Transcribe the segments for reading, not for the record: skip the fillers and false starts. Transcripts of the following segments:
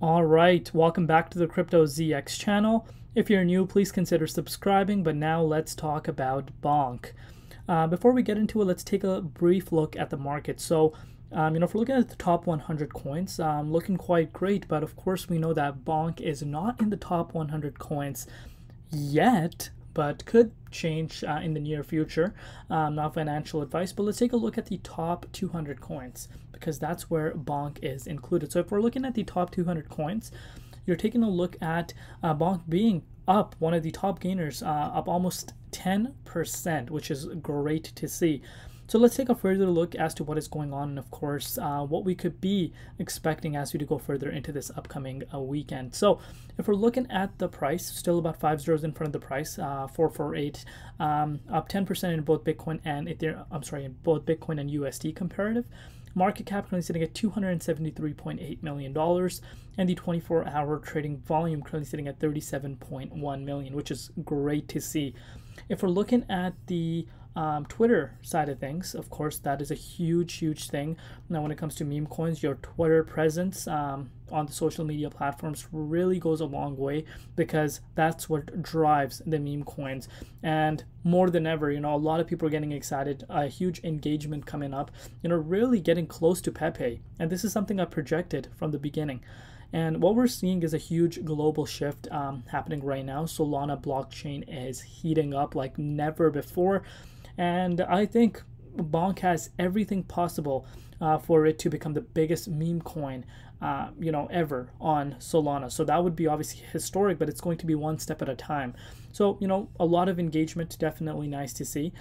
All right, welcome back to the Crypto ZX channel. If you're new, please consider subscribing, but now let's talk about Bonk. Before we get into it, let's take a brief look at the market. So, if we're looking at the top 100 coins, looking quite great, but of course we know that Bonk is not in the top 100 coins yet, but could change in the near future. Not financial advice, but let's take a look at the top 200 coins because that's where Bonk is included. So if we're looking at the top 200 coins, you're taking a look at Bonk being up, one of the top gainers, up almost 10%, which is great to see. So let's take a further look as to what is going on and of course what we could be expecting as we go further into this upcoming weekend. So if we're looking at the price, still about 5 zeros in front of the price, 448, up 10% in both Bitcoin and Ethereum, in both Bitcoin and USD comparative. Market cap currently sitting at $273.8 million, and the 24-hour trading volume currently sitting at 37.1 million, which is great to see. If we're looking at the Twitter side of things, of course, that is a huge thing. Now, when it comes to meme coins, your Twitter presence on the social media platforms really goes a long way because that's what drives the meme coins. And more than ever, a lot of people are getting excited. A huge engagement coming up, really getting close to Pepe. And this is something I projected from the beginning. And what we're seeing is a huge global shift happening right now. Solana blockchain is heating up like never before. And I think Bonk has everything possible for it to become the biggest meme coin, ever on Solana. So that would be obviously historic, but it's going to be one step at a time. So, a lot of engagement, definitely nice to see.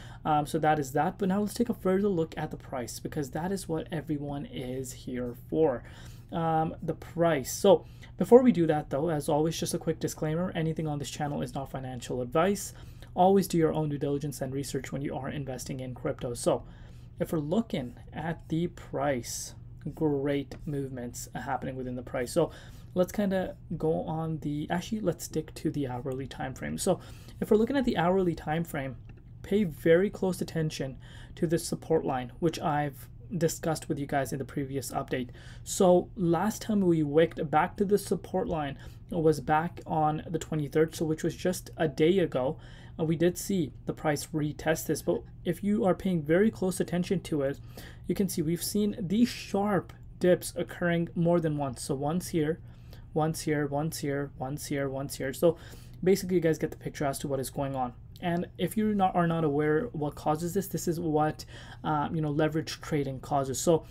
So that is that. But now let's take a further look at the price because that is what everyone is here for. The price. So before we do that though, as always, just a quick disclaimer, anything on this channel is not financial advice. Always do your own due diligence and research when you are investing in crypto. So if we're looking at the price, great movements happening within the price. So let's kind of go on let's stick to the hourly time frame. So if we're looking at the hourly time frame, pay very close attention to the support line, which I've discussed with you guys in the previous update. So last time we wicked back to the support line was back on the 23rd, so which was just a day ago. We did see the price retest this, but if you are paying very close attention to it, you can see we've seen these sharp dips occurring more than once. So once here, once here, once here, once here, once here. So basically you guys get the picture as to what is going on. And if you are not aware what causes this, this is what leverage trading causes. So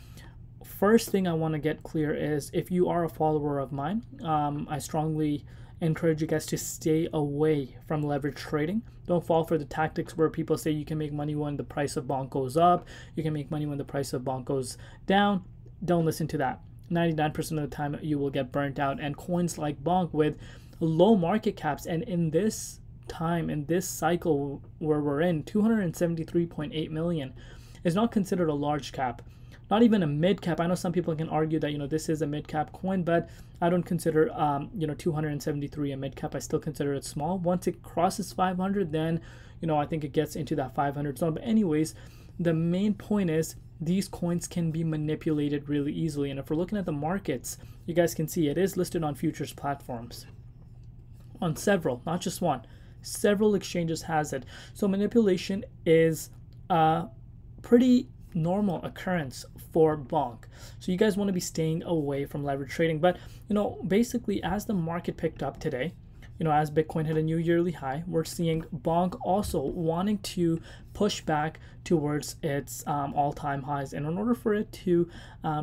first thing I want to get clear is if you are a follower of mine, I strongly encourage you guys to stay away from leverage trading. Don't fall for the tactics where people say you can make money when the price of Bonk goes up, you can make money when the price of Bonk goes down. Don't listen to that. 99% of the time you will get burnt out. And coins like Bonk with low market caps, and in this time, in this cycle where we're in, 273.8 million is not considered a large cap, not even a mid cap. I know some people can argue that this is a mid cap coin, but I don't consider 273 a mid cap. I still consider it small. Once it crosses 500, then I think it gets into that 500 zone. But anyways, the main point is these coins can be manipulated really easily. And if we're looking at the markets, you guys can see it is listed on futures platforms, on several, not just one. Several exchanges has it. So manipulation is a pretty normal occurrence for Bonk. So you guys want to be staying away from leverage trading. But basically as the market picked up today, as Bitcoin hit a new yearly high, we're seeing Bonk also wanting to push back towards its all-time highs. And in order for it to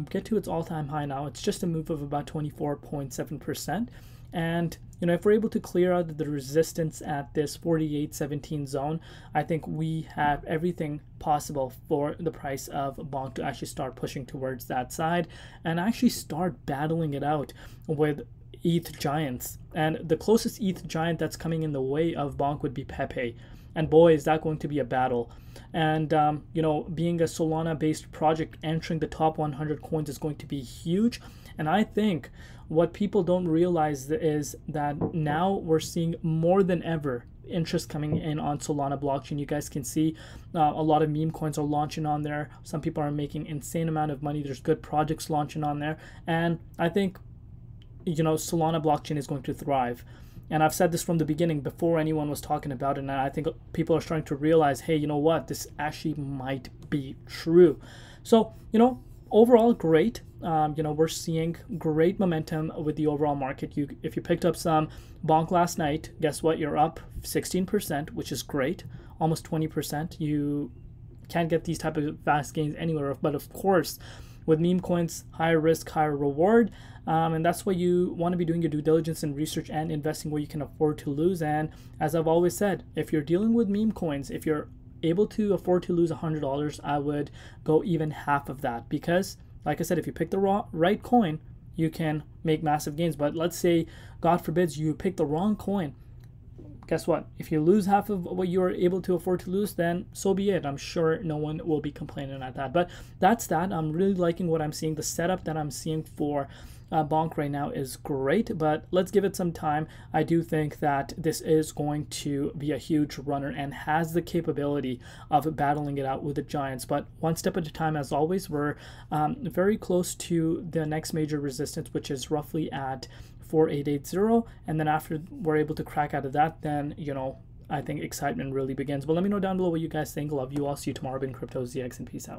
get to its all-time high now, it's just a move of about 24.7%. And if we're able to clear out the resistance at this 48.17 zone, I think we have everything possible for the price of Bonk to actually start pushing towards that side and actually start battling it out with ETH giants. And the closest ETH giant that's coming in the way of Bonk would be Pepe. And boy, is that going to be a battle. And being a Solana based project, entering the top 100 coins is going to be huge. And I think what people don't realize is that now we're seeing more than ever interest coming in on Solana blockchain. You guys can see a lot of meme coins are launching on there. Some people are making insane amount of money. There's good projects launching on there. And I think Solana blockchain is going to thrive. And I've said this from the beginning before anyone was talking about it, and I think people are starting to realize, hey, you know what, this actually might be true. So, overall great. We're seeing great momentum with the overall market. If you picked up some Bonk last night, guess what? You're up 16%, which is great, almost 20%. You can't get these type of fast gains anywhere, but of course, with meme coins, higher risk, higher reward, and that's why you want to be doing your due diligence and research and investing where you can afford to lose. And as I've always said, if you're dealing with meme coins, if you're able to afford to lose $100, I would go even half of that, because like I said, if you pick the right coin, you can make massive gains. But let's say, God forbids, you pick the wrong coin. Guess what? If you lose half of what you are able to afford to lose, then so be it. I'm sure no one will be complaining at that. But that's that. I'm really liking what I'm seeing. The setup that I'm seeing for Bonk right now is great, but let's give it some time. I do think that this is going to be a huge runner and has the capability of battling it out with the giants. But one step at a time, as always. We're very close to the next major resistance, which is roughly at 4880, and then after we're able to crack out of that, then I think excitement really begins. But let me know down below what you guys think. Love you all. See you tomorrow in Crypto ZX, and peace out.